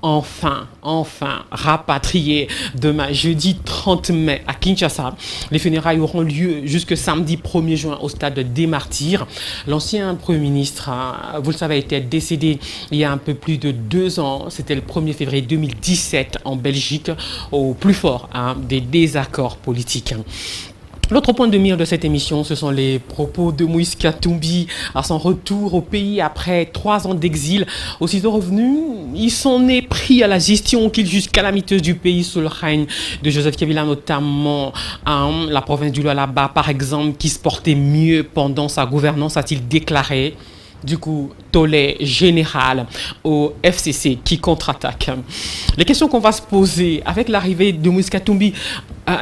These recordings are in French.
enfin, rapatrié demain, jeudi 30 mai à Kinshasa. Les funérailles auront lieu jusque samedi 1er juin au stade des Martyrs. L'ancien Premier ministre, vous le savez, était décédé il y a un peu plus de 2 ans. C'était le 1er février 2017 en Belgique, au plus fort des désaccords politiques. L'autre point de mire de cette émission, ce sont les propos de Moïse Katumbi à son retour au pays après 3 ans d'exil. Aussitôt revenu, il s'en est pris à la gestion qu'il juge calamiteuse du pays sous le règne de Joseph Kabila, notamment la province du Lualaba, par exemple, qui se portait mieux pendant sa gouvernance, a-t-il déclaré. Du coup, tollé général au FCC qui contre-attaque. Les questions qu'on va se poser avec l'arrivée de Moïse Katumbi,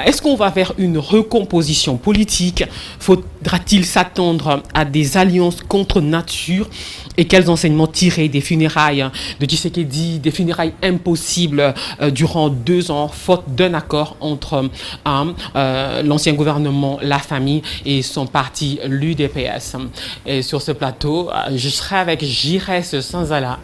est-ce qu'on va vers une recomposition politique? Faudra-t-il s'attendre à des alliances contre nature? Et quels enseignements tirer des funérailles de Tshisekedi, des funérailles impossibles durant 2 ans, faute d'un accord entre l'ancien gouvernement, la famille et son parti, l'UDPS. Et sur ce plateau, je serai avec Giresse Sanzala,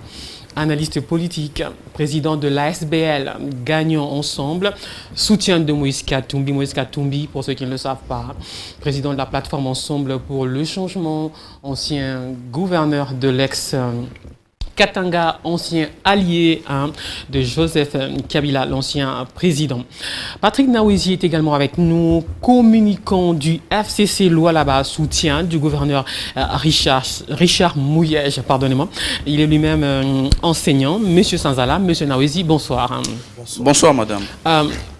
analyste politique, président de l'ASBL Gagnons Ensemble, soutien de Moïse Katumbi. Moïse Katumbi, pour ceux qui ne le savent pas, président de la plateforme Ensemble pour le changement, ancien gouverneur de Katanga, ancien allié de Joseph Kabila, l'ancien président. Patrick Nawezi est également avec nous, communicant du FCC Lualaba, soutien du gouverneur Richard Mouyej, pardonnez-moi. Il est lui-même enseignant. Monsieur Sanzala, monsieur Nawezi, bonsoir. Bonsoir, madame.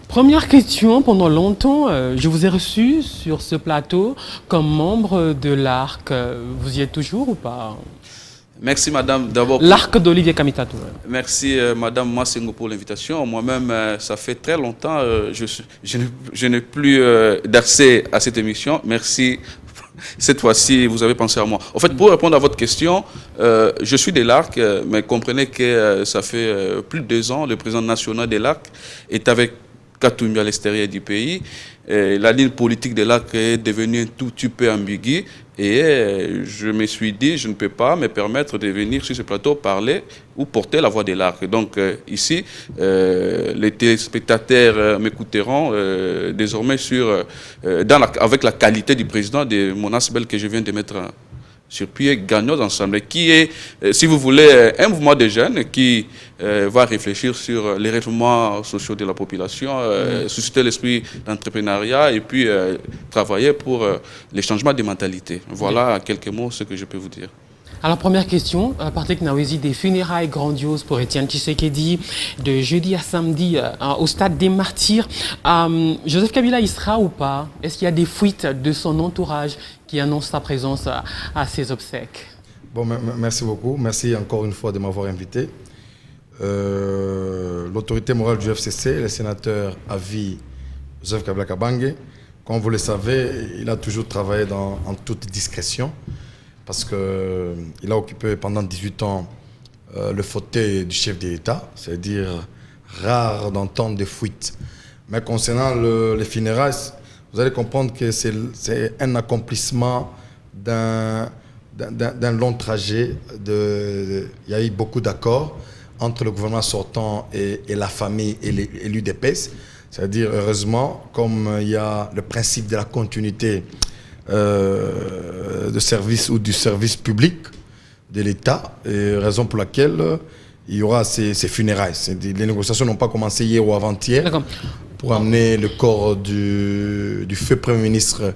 Première question, pendant longtemps, je vous ai reçu sur ce plateau comme membre de l'ARC. Vous y êtes toujours ou pas? Merci, madame. D'abord, l'ARC d'Olivier Kamitatou. Merci, madame Massengo, pour l'invitation. Moi-même, ça fait très longtemps, je n'ai plus d'accès à cette émission. Merci. Cette fois-ci, vous avez pensé à moi. En fait, pour répondre à votre question, je suis de l'ARC, mais comprenez que ça fait plus de 2 ans, le président national de l'ARC est avec Katumbi à l'extérieur du pays. La ligne politique de l'ARC est devenue un tout petit peu ambiguë. Et je me suis dit, je ne peux pas me permettre de venir sur ce plateau parler ou porter la voix de l'ARC. Donc ici, les téléspectateurs m'écouteront désormais avec la qualité du président de mon ASBL que je viens de mettre sur pied, Gagnons Ensemble, qui est, si vous voulez, un mouvement de jeunes qui va réfléchir sur les réformes sociaux de la population, susciter l'esprit d'entrepreneuriat et puis travailler pour les changements de mentalité. Voilà en quelques mots ce que je peux vous dire. Alors, première question, Patrick Nawezi, des funérailles grandioses pour Etienne Tshisekedi, de jeudi à samedi au stade des Martyrs. Joseph Kabila, il sera ou pas? Est-ce qu'il y a des fuites de son entourage qui annoncent sa présence à ses obsèques? Bon, merci beaucoup. Merci encore une fois de m'avoir invité. L'autorité morale du FCC, le sénateur à vie Joseph Kabila Kabange, comme vous le savez, il a toujours travaillé en toute discrétion, parce qu'il a occupé pendant 18 ans le fauteuil du chef de l'État, c'est-à-dire rare d'entendre des fuites. Mais concernant les funérailles, vous allez comprendre que c'est un accomplissement d'un long trajet. Il y a eu beaucoup d'accords entre le gouvernement sortant et la famille et l'UDPS. C'est-à-dire, heureusement, comme il y a le principe de la continuité de service ou du service public de l'État, raison pour laquelle il y aura ces funérailles. Les négociations n'ont pas commencé hier ou avant-hier pour amener le corps du feu Premier ministre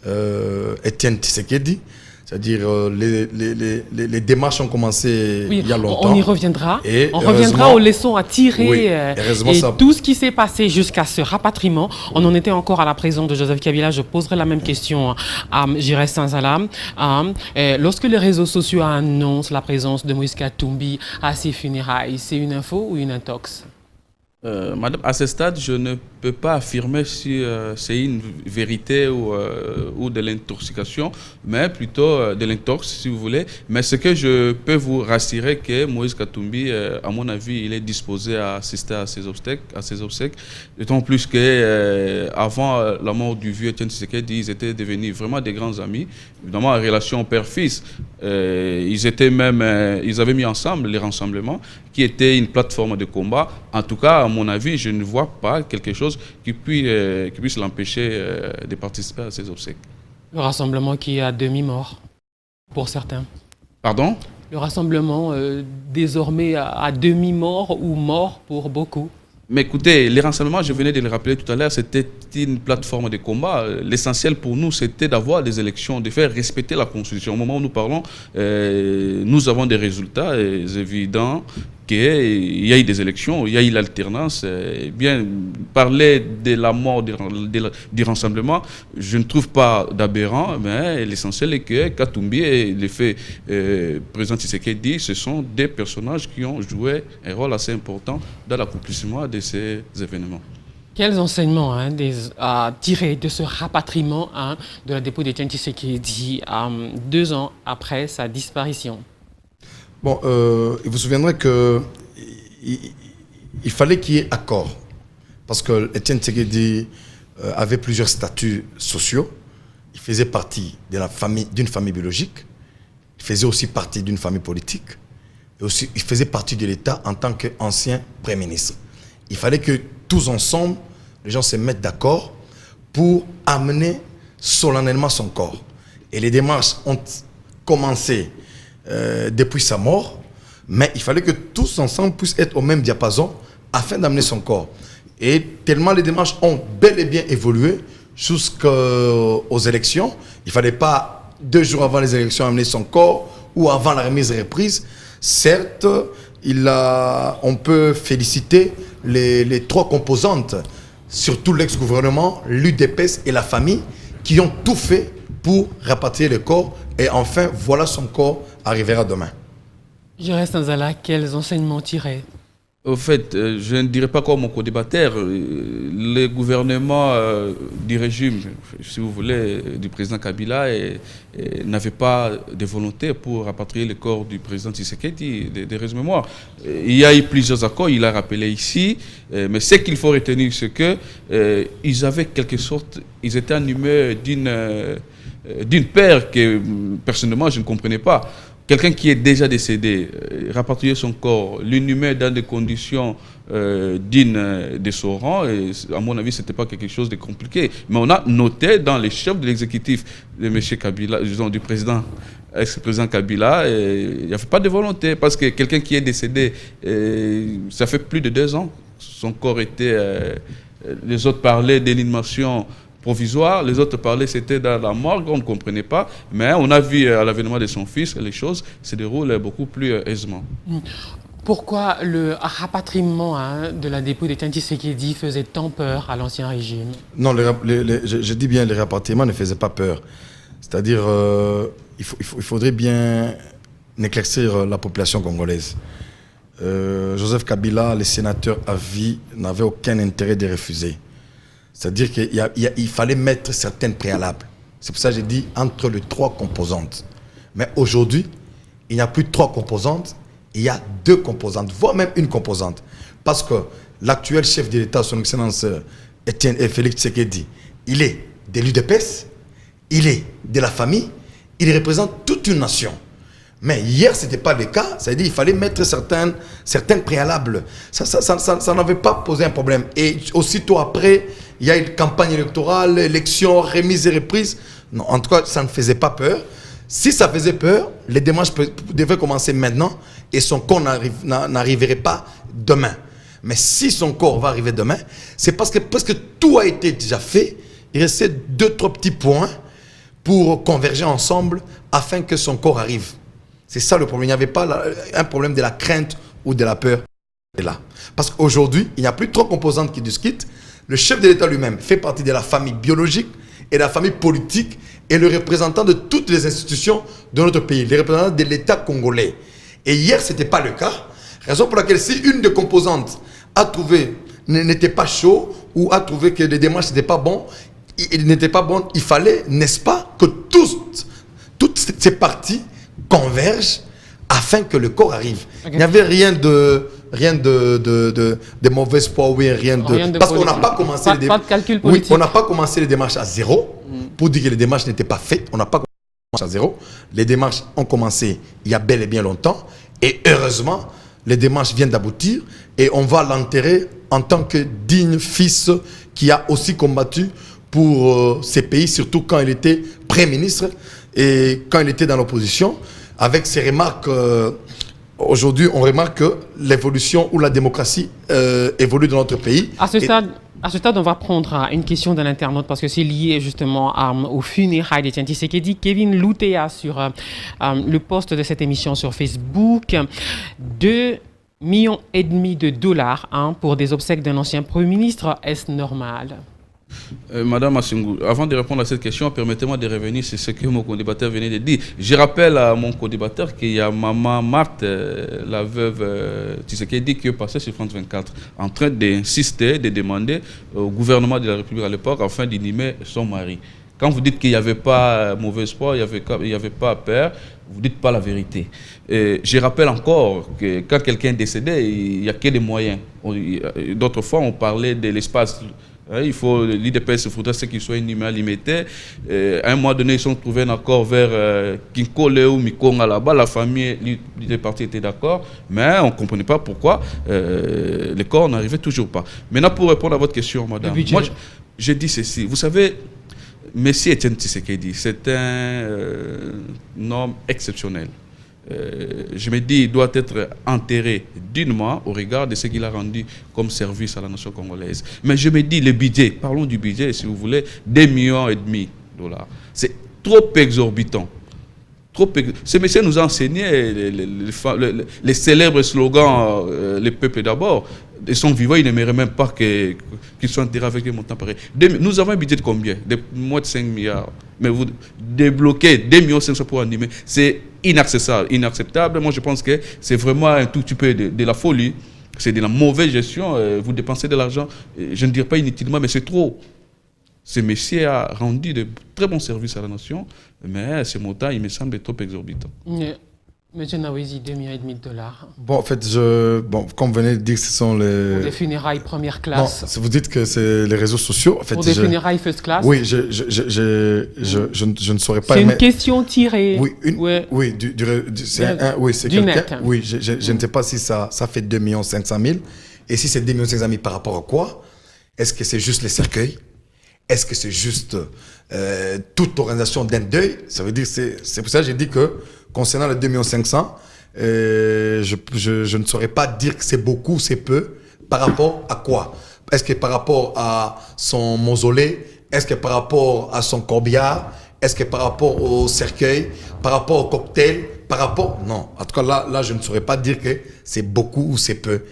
Etienne Tshisekedi. C'est-à-dire les démarches ont commencé il y a longtemps. On y reviendra. On reviendra aux leçons à tirer. Oui, et tout ce qui s'est passé jusqu'à ce rapatriement. On en était encore à la présence de Joseph Kabila. Je poserai la même question à Giresse Sanzala. Lorsque les réseaux sociaux annoncent la présence de Moïse Katumbi à ses funérailles, c'est une info ou une intox? Madame, à ce stade, je ne peux pas affirmer si c'est une vérité ou de l'intoxication, mais plutôt de l'intox, si vous voulez. Mais ce que je peux vous rassurer, que Moïse Katumbi, à mon avis, il est disposé à assister à ses obsèques, d'autant plus que avant la mort du vieux Etienne Tshisekedi, ils étaient devenus vraiment des grands amis. Évidemment, en relation père-fils, ils avaient mis ensemble les rassemblements, qui était une plateforme de combat. En tout cas, à mon avis, je ne vois pas quelque chose qui puisse l'empêcher de participer à ces obsèques. Le rassemblement qui est à demi-mort, pour certains. Pardon? Le rassemblement désormais à demi-mort ou mort pour beaucoup. Mais écoutez, les rassemblements, je venais de le rappeler tout à l'heure, c'était une plateforme de combat. L'essentiel pour nous, c'était d'avoir des élections, de faire respecter la Constitution. Au moment où nous parlons, nous avons des résultats évidents qu'il y a eu des élections, il y a eu l'alternance. Bien, parler de la mort du rassemblement, je ne trouve pas d'aberrant, mais l'essentiel est que Katumbi et le fait président Tshisekedi, ce sont des personnages qui ont joué un rôle assez important dans l'accomplissement de ces événements. Quels enseignements à tirer de ce rapatriement de la dépôt d'Etienne Tshisekedi 2 ans après sa disparition? Bon, il vous souviendrez qu'il fallait qu'il y ait accord. Parce que Etienne Tshisekedi avait plusieurs statuts sociaux. Il faisait partie d'une famille biologique. Il faisait aussi partie d'une famille politique. Et aussi, il faisait partie de l'État en tant qu'ancien Premier ministre. Il fallait que tous ensemble, les gens se mettent d'accord pour amener solennellement son corps. Et les démarches ont commencé depuis sa mort, mais il fallait que tous ensemble puissent être au même diapason afin d'amener son corps. Et tellement les démarches ont bel et bien évolué jusqu'aux élections, il ne fallait pas 2 jours avant les élections amener son corps ou avant la remise et reprise. Certes, on peut féliciter les 3 composantes, surtout l'ex-gouvernement, l'UDPS et la famille, qui ont tout fait pour rapatrier le corps. Et enfin, voilà son corps arrivera demain. Jérès Nzala, quels enseignements tirer? Au fait, je ne dirais pas comme mon co-débatteur, le gouvernement du régime, si vous voulez, du président Kabila n'avait pas de volonté pour rapatrier le corps du président Tshisekedi, des raisons-mémoires. Il y a eu plusieurs accords, il a rappelé ici, mais ce qu'il faut retenir, c'est que ils avaient quelque sorte, ils étaient animés d'une peur que personnellement je ne comprenais pas. Quelqu'un qui est déjà décédé, rapatrier son corps, l'inhumer dans des conditions dignes de son rang, et à mon avis, ce n'était pas quelque chose de compliqué. Mais on a noté dans les chefs de l'exécutif de M. Kabila, disons, du président, ex-président Kabila, il n'y avait pas de volonté, parce que quelqu'un qui est décédé, ça fait plus de 2 ans, son corps était... les autres parlaient d'inhumation provisoire, les autres parlaient c'était dans la morgue, on ne comprenait pas, mais on a vu à l'avènement de son fils que les choses se déroulent beaucoup plus aisément. Pourquoi le rapatriement de la dépôt d'Etienne Tshisekedi faisait tant peur à l'ancien régime? Non, je dis bien les rapatriements ne faisaient pas peur. C'est-à-dire, il faudrait bien éclaircir la population congolaise. Joseph Kabila, les sénateurs à vie, n'avaient aucun intérêt de refuser. C'est-à-dire qu'il fallait mettre certaines préalables. C'est pour ça que j'ai dit entre les 3 composantes. Mais aujourd'hui, il n'y a plus 3 composantes, il y a 2 composantes, voire même une composante. Parce que l'actuel chef de l'État, son Excellence Félix Tshisekedi, il est de l'UDPS, il est de la famille, il représente toute une nation. Mais hier, ce n'était pas le cas. C'est-à-dire qu'il fallait mettre certaines préalables. Ça n'avait pas posé un problème. Et aussitôt après, il y a une campagne électorale, élection, remise et reprise. Non, en tout cas, ça ne faisait pas peur. Si ça faisait peur, les démarches devaient commencer maintenant et son corps n'arriverait pas demain. Mais si son corps va arriver demain, c'est parce que presque tout a été déjà fait. Il restait 2-3 petits points pour converger ensemble afin que son corps arrive. C'est ça le problème. Il n'y avait pas un problème de la crainte ou de la peur. Là. Parce qu'aujourd'hui, il n'y a plus 3 composantes qui discutent. Le chef de l'État lui-même fait partie de la famille biologique et de la famille politique et le représentant de toutes les institutions de notre pays, les représentants de l'État congolais. Et hier, ce n'était pas le cas. Raison pour laquelle si une des composantes a trouvé n'était pas chaud ou a trouvé que les démarches n'étaient pas bonnes, il n'était pas bon, il fallait, n'est-ce pas, que toutes ces parties convergent afin que le corps arrive. Okay. Il n'y avait rien de mauvais espoir, oui, rien de parce qu'on n'a pas commencé pas de calcul politique. Oui, on n'a pas commencé les démarches à zéro pour dire que les démarches n'étaient pas faites. On n'a pas commencé à zéro. Les démarches ont commencé il y a bel et bien longtemps et heureusement, les démarches viennent d'aboutir et on va l'enterrer en tant que digne fils qui a aussi combattu pour ces pays, surtout quand il était Premier ministre et quand il était dans l'opposition. Avec ces remarques, aujourd'hui, on remarque que l'évolution ou la démocratie évolue dans notre pays. À ce stade, on va prendre une question de l'internaute parce que c'est lié justement aux funérailles d'Etienne Tshisekedi. Kevin Loutea sur le post de cette émission sur Facebook. 2,5 millions de dollars pour des obsèques d'un ancien Premier ministre. Est-ce normal? Madame Massingou, avant de répondre à cette question, permettez-moi de revenir sur ce que mon co-débatteur venait de dire. Je rappelle à mon co-débatteur qu'il y a maman Marthe, la veuve Tshisekedi, qui est passée sur France 24 en train d'insister, de demander au gouvernement de la République à l'époque afin d'inhumer son mari. Quand vous dites qu'il n'y avait pas mauvais espoir, il n'y avait pas peur, vous ne dites pas la vérité. Et je rappelle encore que quand quelqu'un est décédé, il n'y a que des moyens. D'autres fois, on parlait de l'espace. Il faut l'IDPS, il faudrait qu'il soit inhumé, limité. À un moment donné, ils sont trouvés un accord vers Kinkole ou Mikonga là-bas. La famille, les partis étaient d'accord, mais on ne comprenait pas pourquoi les corps n'arrivaient toujours pas. Maintenant, pour répondre à votre question, madame, moi, je dis ceci. Vous savez, Messie Etienne Tshisekedi, c'est un homme exceptionnel. Je me dis, il doit être enterré dignement au regard de ce qu'il a rendu comme service à la nation congolaise. Mais je me dis, le budget, parlons du budget si vous voulez, 2,5 millions de dollars. C'est trop exorbitant. Ce monsieur nous a enseigné les célèbres slogans le peuple d'abord. Ils sont vivants, ils n'aimeraient même pas qu'ils soient enterrés avec des montants pareils. Nous avons un budget de combien? De moins de 5 milliards. Mais vous débloquez 2,5 millions pour animer, c'est inacceptable. Moi, je pense que c'est vraiment un tout petit peu de la folie. C'est de la mauvaise gestion. Vous dépensez de l'argent, je ne dirais pas inutilement, mais c'est trop. Ce monsieur a rendu de très bons services à la nation, mais ce montant, il me semble trop exorbitant. Monsieur Nawezi, 2,5 millions de dollars. Bon, en fait, comme vous venez de dire, ce sont les... Pour des funérailles première classe. Non, vous dites que c'est les réseaux sociaux. En fait, pour des funérailles first class. Oui, je ne saurais pas... C'est une question tirée. Oui, oui, c'est quelqu'un... Net. Oui, je ne sais pas si ça fait 2 500 000. Et si c'est 2 500 000 par rapport à quoi? Est-ce que c'est juste les cercueils? Est-ce que c'est juste toute organisation d'un deuil? Ça veut dire, c'est pour ça que j'ai dit que concernant les 2 500 000, je ne saurais pas dire que c'est beaucoup, c'est peu. Par rapport à quoi? Est-ce que par rapport à son mausolée? Est-ce que par rapport à son corbillard? Est-ce que par rapport au cercueil? Par rapport au cocktail? Par rapport... Non. En tout cas, là, je ne saurais pas dire que c'est beaucoup ou c'est peu.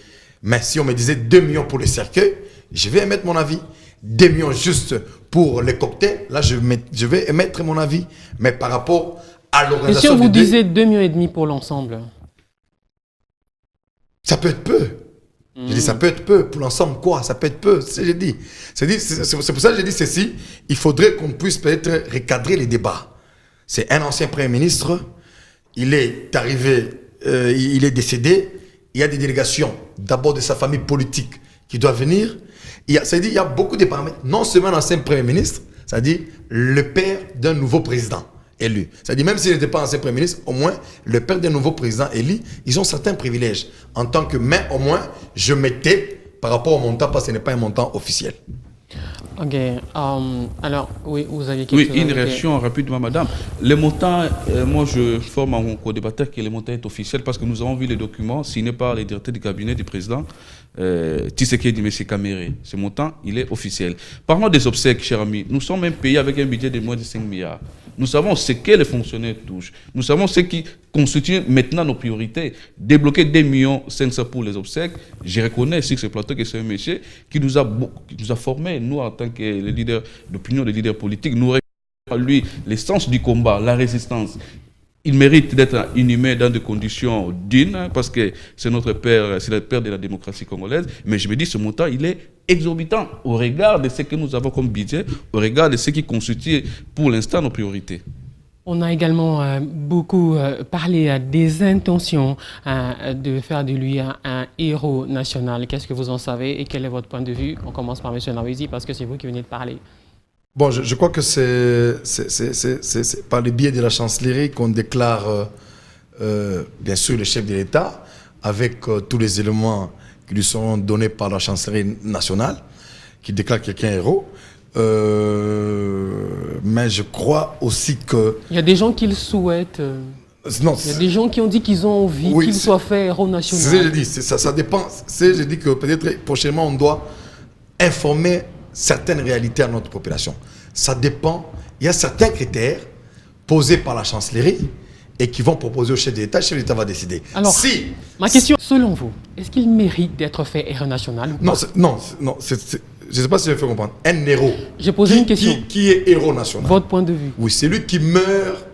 Mais si on me disait 2 millions pour les cercueils, je vais émettre mon avis. 2 millions juste pour les cocktails, là, je vais émettre mon avis. Mais par rapport à l'organisation... Et si on vous disait 2,5 millions pour l'ensemble? Ça peut être peu. Je dis, ça peut être peu. Pour l'ensemble, quoi? Ça peut être peu. C'est ce que j'ai dit. C'est pour ça que j'ai dit ceci. Il faudrait qu'on puisse peut-être recadrer les débats. C'est un ancien Premier ministre. Il est arrivé, il est décédé. Il y a des délégations, d'abord de sa famille politique, qui doivent venir. C'est-à-dire il y a beaucoup de paramètres. Non seulement l'ancien Premier ministre, c'est-à-dire le père d'un nouveau président élu. C'est-à-dire même s'il n'était pas ancien Premier ministre, au moins le père d'un nouveau président élu, ils ont certains privilèges. En tant que main, au moins, je mettais par rapport au montant, parce que ce n'est pas un montant officiel. Ok. Alors, oui, vous aviez quelque chose. Oui, une réaction rapidement, madame. Les montants, moi je forme à mon co-débatteur que les montants est officiel parce que nous avons vu les documents signés par les directeurs du cabinet du président Tshisekedi, M. Kamere. Ce montant, il est officiel. Parlons des obsèques, cher ami. Nous sommes un pays avec un budget de moins de 5 milliards. Nous savons ce que les fonctionnaires touchent. Nous savons ce qui constitue maintenant nos priorités. Débloquer 2,5 millions pour les obsèques. Je reconnais sur ce plateau que c'est un monsieur qui nous a formés, nous, en tant que leaders d'opinion, les leaders politiques. Nous reconnons lui l'essence du combat, la résistance. il mérite d'être inhumé dans des conditions dignes, parce que c'est notre père, c'est le père de la démocratie congolaise. Mais je me dis, ce montant, il est exorbitant au regard de ce que nous avons comme budget, au regard de ce qui constitue pour l'instant nos priorités. On a également beaucoup parlé des intentions de faire de lui un héros national. Qu'est-ce que vous en savez et quel est votre point de vue? On commence par M. Nawezi parce que c'est vous qui venez de parler. Bon, je crois que c'est par le biais de la chancellerie qu'on déclare, bien sûr, le chef de l'État, avec tous les éléments qui lui seront donnés par la chancellerie nationale, qui déclare quelqu'un héros. Mais je crois aussi que... Il y a des gens qui le souhaitent. Non, il y a des gens qui ont dit qu'ils ont envie qu'il soit fait héros national. C'est ce que je dis, ça dépend. Je dis que peut-être prochainement, on doit informer certaines réalités à notre population. Ça dépend. Il y a certains critères posés par la chancellerie et qui vont proposer au chef de l'État. Le chef de l'État va décider. Alors, ma question, selon vous, est-ce qu'il mérite d'être fait héros national ou pas? Non, je ne sais pas si je me fais comprendre. Un héros. J'ai posé une question. Qui est héros national? Votre point de vue? Oui, c'est lui qui meurt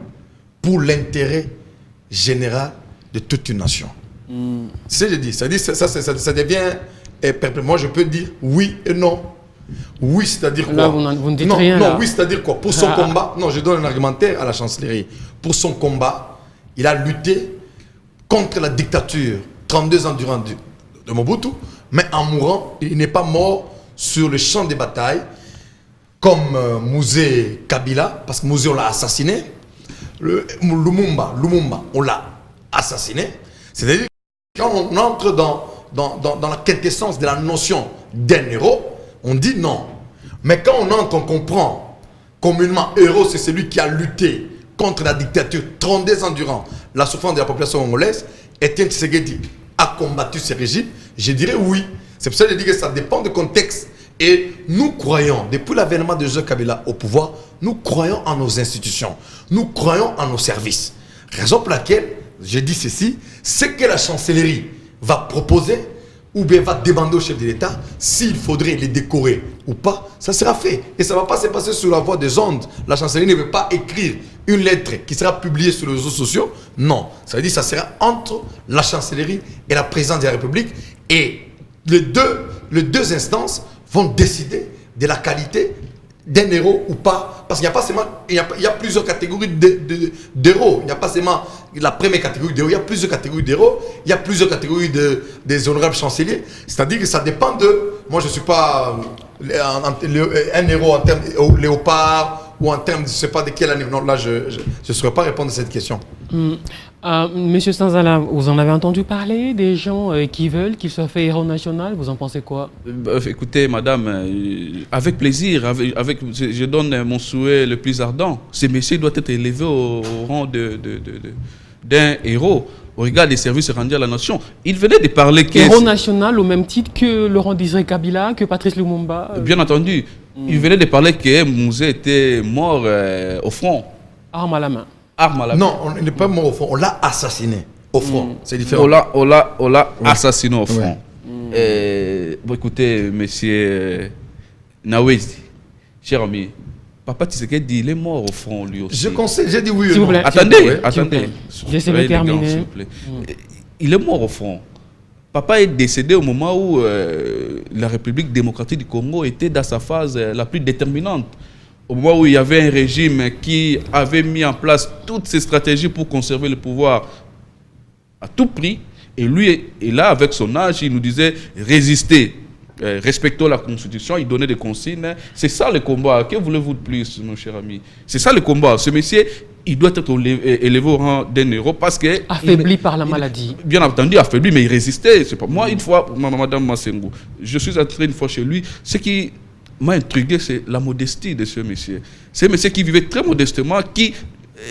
pour l'intérêt général de toute une nation. C'est ce que je dis. Ça devient... Moi, je peux dire oui et non. Oui, c'est-à-dire quoi? Là, vous ne dites rien. Non, oui, c'est-à-dire quoi? Pour son combat, non, je donne un argumentaire à la chancellerie. Pour son combat, il a lutté contre la dictature 32 ans durant de Mobutu, mais en mourant, il n'est pas mort sur le champ de bataille comme Mouzé Kabila, parce que Mouzé, on l'a assassiné. Lumumba, on l'a assassiné. C'est-à-dire que quand on entre dans la quintessence de la notion d'un héros, on dit non. Mais quand on entre, on comprend communément, héros, c'est celui qui a lutté contre la dictature 32 ans durant la souffrance de la population congolaise. Etienne Tshisekedi a combattu ce régime. Je dirais oui. C'est pour ça que je dis que ça dépend du contexte. Et nous croyons, depuis l'avènement de Joseph Kabila au pouvoir, nous croyons en nos institutions. Nous croyons en nos services. Raison pour laquelle je dis ceci, c'est que la chancellerie va proposer ou bien va demander au chef de l'État s'il faudrait les décorer ou pas, ça sera fait. Et ça ne va pas se passer sur la voie des ondes. La chancellerie ne veut pas écrire une lettre qui sera publiée sur les réseaux sociaux. Non. Ça veut dire que ça sera entre la chancellerie et la présidence de la République. Et les deux instances vont décider de la qualité d'un héros ou pas. Parce qu'il n'y a pas seulement... Il y a plusieurs catégories d'héros. Il n'y a pas seulement la première catégorie d'héros. Il y a plusieurs catégories d'héros. Il y a plusieurs catégories des honorables chanceliers. C'est-à-dire que ça dépend de... Moi, je ne suis pas un héros en termes de léopard ou en termes de... Je ne sais pas de quel animal. Non, là, je ne saurais pas répondre à cette question. Monsieur Sanzala, vous en avez entendu parler des gens qui veulent qu'il soit fait héros national? Vous en pensez quoi? Écoutez, madame, avec plaisir, je donne mon souhait le plus ardent. Ce monsieur doit être élevé au rang d'un héros, au regard des services rendus à la nation. Il venait de parler que... Héros national au même titre que Laurent Désiré Kabila, que Patrice Lumumba Bien entendu. Il venait de parler que Mouzé était mort au front. Arme à la main. Non, on n'est pas mort au front, on l'a assassiné au front. C'est différent. On l'a assassiné au front. Bon, écoutez, monsieur Nawezi, cher ami, Papa Tshisekedi, il est mort au front lui aussi. Je conseille, j'ai dit oui. S'il vous plaît. Attendez. J'essaie de terminer. Il est mort au front. Papa est décédé au moment où la République démocratique du Congo était dans sa phase la plus déterminante. Au moment où il y avait un régime qui avait mis en place toutes ces stratégies pour conserver le pouvoir à tout prix. Et lui, et là, avec son âge, il nous disait résister, respectons la Constitution, il donnait des consignes. C'est ça le combat. Que voulez-vous de plus, mon cher ami? C'est ça le combat. Ce monsieur, il doit être élevé au rang d'un héros parce que... Affaibli par la maladie. Bien entendu, affaibli, mais il résistait. C'est pas, moi, une fois, madame Massengo, je suis entré une fois chez lui. Ce qui m'a intrigué, c'est la modestie de ce monsieur. C'est un monsieur qui vivait très modestement, qui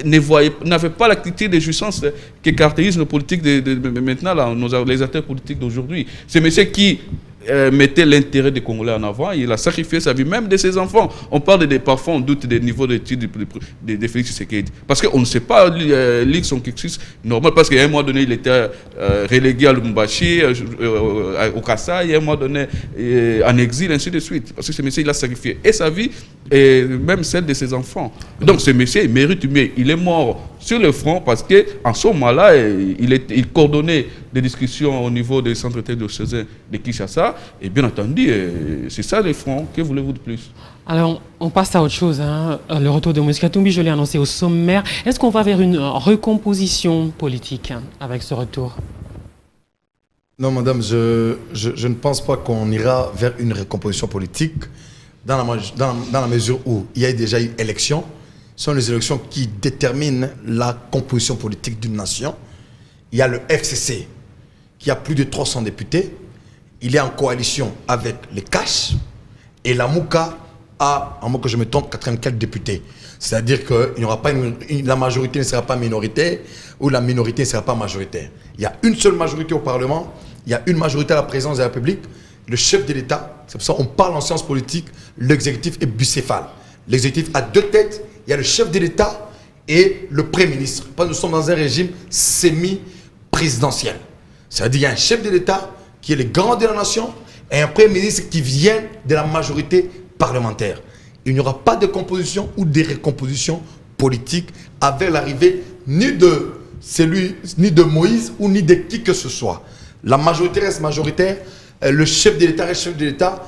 n'avait pas la critique de jouissance qui caractérise nos politiques maintenant, là, les acteurs politiques d'aujourd'hui. C'est un monsieur qui mettait l'intérêt des Congolais en avant. Il a sacrifié sa vie, même de ses enfants. On parle parfois, on doute des niveaux d'études de Félix Tshisekedi. Parce qu'on ne sait pas lire son cursus normal. Parce qu'à un moment donné, il était relégué à Lubumbashi, au Kassai, et à un moment donné, en exil, ainsi de suite. Parce que ce monsieur, il a sacrifié et sa vie, et même celle de ses enfants. Donc ce monsieur, il mérite, mais il est mort sur le front, parce qu'en ce moment-là, il coordonnait des discussions au niveau des centres diocésains de Kinshasa. Et bien entendu, c'est ça le front. Que voulez-vous de plus? Alors, on passe à autre chose. Hein. Le retour de Moïse Katumbi, je l'ai annoncé au sommaire. Est-ce qu'on va vers une recomposition politique avec ce retour? Non, madame, je ne pense pas qu'on ira vers une recomposition politique dans la mesure où il y a déjà eu élection. Ce sont les élections qui déterminent la composition politique d'une nation. Il y a le FCC qui a plus de 300 députés. Il est en coalition avec les CACH et la Mouka a, en moins que je me trompe, 84 députés. C'est-à-dire que il n'y aura pas la majorité ne sera pas minoritaire ou la minorité ne sera pas majoritaire. Il y a une seule majorité au Parlement, il y a une majorité à la présidence de la République, le chef de l'État, c'est pour ça qu'on parle en sciences politiques, l'exécutif est bicéphale. L'exécutif a deux têtes, il y a le chef de l'État et le Premier ministre. Nous sommes dans un régime semi-présidentiel. C'est-à-dire qu'il y a un chef de l'État qui est le grand de la nation et un Premier ministre qui vient de la majorité parlementaire. Il n'y aura pas de composition ou de recomposition politique avec l'arrivée ni de Moïse ou ni de qui que ce soit. La majorité reste majoritaire, le chef de l'État reste chef de l'État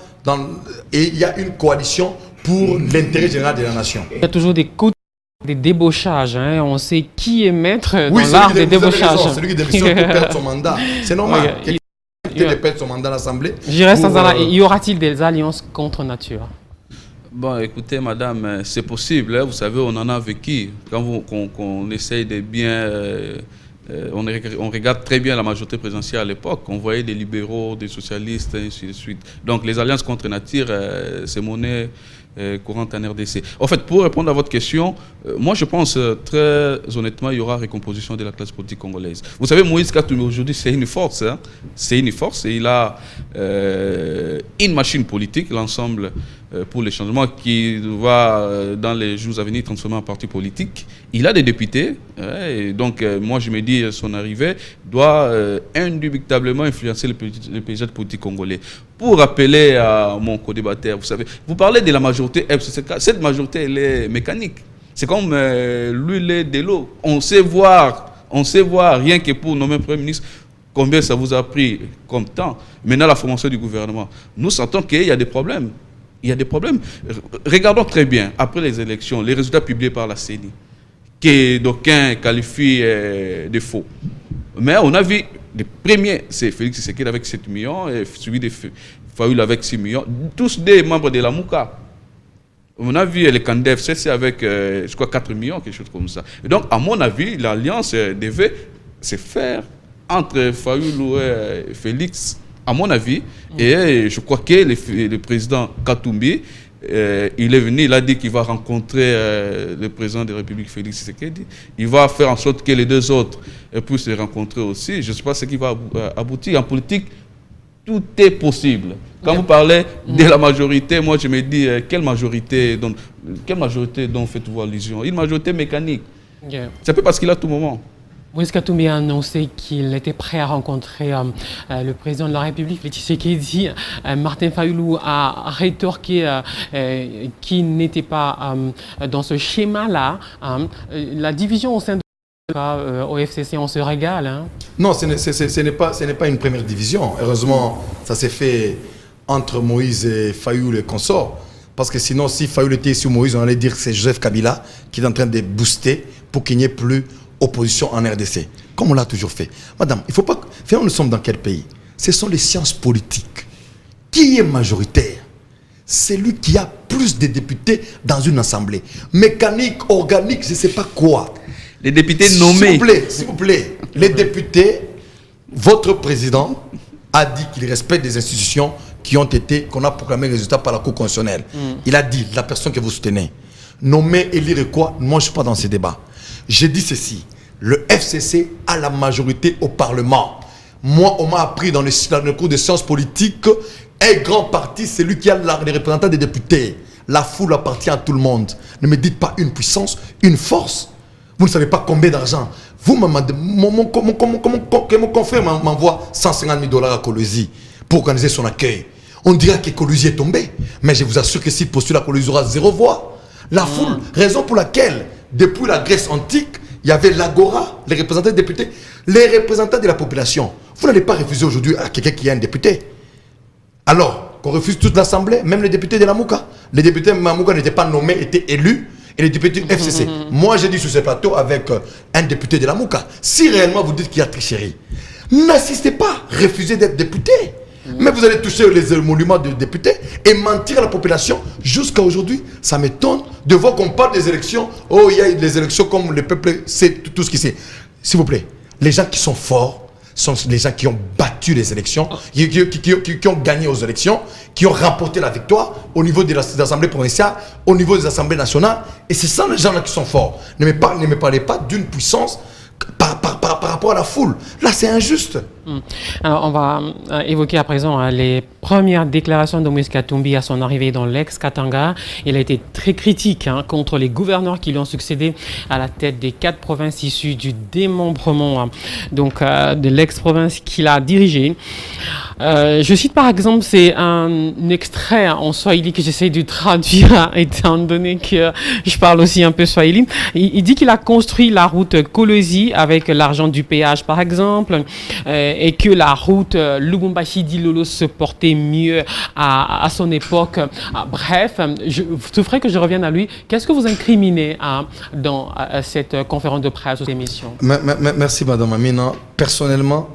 et il y a une coalition pour l'intérêt général de la nation. Il y a toujours des débauchages. Hein. On sait qui est maître dans l'art des débauchages. C'est lui qui démissionne pour perdre son mandat. C'est normal. Quelqu'un qui perd son mandat à l'Assemblée. Y aura-t-il des alliances contre nature? Bon, écoutez, madame, c'est possible. Hein, vous savez, on en a vécu. Quand on essaye de bien... on regarde très bien la majorité présidentielle à l'époque. On voyait des libéraux, des socialistes, et ainsi de suite. Donc, les alliances contre nature, c'est monnaie courante en RDC. En fait, pour répondre à votre question, moi, je pense très honnêtement, il y aura recomposition de la classe politique congolaise. Vous savez, Moïse Katumbi, aujourd'hui, c'est une force. Hein? C'est une force et il a une machine politique, l'ensemble pour les changements qui va, dans les jours à venir, transformer en parti politique. Il a des députés. Et donc, moi, je me dis, son arrivée doit indubitablement influencer le paysage politique congolais. Pour rappeler à mon co-débatteur, vous savez, vous parlez de la majorité FCC. Cette majorité, elle est mécanique. C'est comme l'huile de l'eau. On sait voir, rien que pour nommer Premier ministre, combien ça vous a pris comme temps. Maintenant, la formation du gouvernement. Nous sentons qu'il y a des problèmes. Il y a des problèmes. Regardons très bien, après les élections, les résultats publiés par la CENI, que d'aucuns qualifient de faux. Mais on a vu, les premiers, c'est Félix Tshisekedi avec 7 millions, et suivi de Fayoulou avec 6 millions, tous des membres de la Mouka. On a vu les candidats FCC avec, je crois, 4 millions, quelque chose comme ça. Et donc, à mon avis, l'alliance devait se faire entre Fayoulou et Félix, à mon avis, et je crois que le président Katumbi, il est venu, il a dit qu'il va rencontrer le président de la République, Félix Tshisekedi. Il va faire en sorte que les deux autres puissent se rencontrer aussi. Je ne sais pas ce qui va aboutir. En politique, tout est possible. Quand vous parlez de la majorité, moi je me dis, quelle majorité dont faites-vous allusion? Une majorité mécanique. C'est pas parce qu'il a tout moment. Moïse Katumbi a annoncé qu'il était prêt à rencontrer le président de la République, Félix Tshisekedi. Martin Fayoulou a rétorqué qu'il n'était pas dans ce schéma-là. La division au sein de au FCC, on se régale. Hein. Non, ce n'est pas une première division. Heureusement, ça s'est fait entre Moïse et Fayoulou et consorts. Parce que sinon, si Fayoulou était sur Moïse, on allait dire que c'est Joseph Kabila qui est en train de booster pour qu'il n'y ait plus opposition en RDC, comme on l'a toujours fait. Madame, il ne faut pas... Nous sommes dans quel pays? Ce sont les sciences politiques. Qui est majoritaire? C'est lui qui a plus de députés dans une assemblée. Mécanique, organique, je ne sais pas quoi. Les députés nommés. S'il vous plaît, les députés, votre président a dit qu'il respecte des institutions qu'on a proclamé résultat par la Cour constitutionnelle. Il a dit, la personne que vous soutenez, nommer, élire quoi? Moi, je ne suis pas dans ces débats. J'ai dit ceci, le FCC a la majorité au Parlement. Moi, on m'a appris dans le cours de sciences politiques, un grand parti, c'est lui qui a les représentants des députés. La foule appartient à tout le monde. Ne me dites pas une puissance, une force. Vous ne savez pas combien d'argent. Vous, mon confrère m'envoie 150 000 $ à Colosi pour organiser son accueil. On dirait que Colosi est tombé. Mais je vous assure que s'il postule à Colosi, il aura 0 voix. La foule, raison pour laquelle... Depuis la Grèce antique, il y avait l'Agora, les représentants des députés, les représentants de la population. Vous n'allez pas refuser aujourd'hui à quelqu'un qui est un député. Alors, qu'on refuse toute l'Assemblée, même les députés de la Mouka. Les députés de la Mouka n'étaient pas nommés, étaient élus. Et les députés du FCC. Moi, j'ai dit sur ce plateau avec un député de la Mouka, si réellement vous dites qu'il y a tricherie, n'assistez pas, refusez d'être député. Mais vous allez toucher les émoluments de députés et mentir à la population. Jusqu'à aujourd'hui, ça m'étonne de voir qu'on parle des élections. Oh, il y a des élections comme le peuple sait tout ce qui sait. S'il vous plaît, les gens qui sont forts sont les gens qui ont battu les élections, qui ont gagné aux élections, qui ont remporté la victoire au niveau des assemblées provinciales, au niveau des assemblées nationales. Et c'est ça les gens-là qui sont forts. Ne me parlez pas d'une puissance par rapport à la foule. Là, c'est injuste. Alors, on va évoquer à présent les premières déclarations de Moïse Katumbi à son arrivée dans l'ex-Katanga. Il a été très critique contre les gouverneurs qui lui ont succédé à la tête des 4 provinces issues du démembrement de l'ex-province qu'il a dirigée. Je cite par exemple, c'est un extrait en swahili que j'essaie de traduire étant donné que je parle aussi un peu swahili. Il dit qu'il a construit la route Kolwezi avec l'argent du péage par exemple, et que la route Lubumbashi-Dilolo se portait mieux à son époque. Bref, je ferai que je revienne à lui. Qu'est-ce que vous incriminez dans cette conférence de presse ou cette émission? Merci Madame Amina. Personnellement,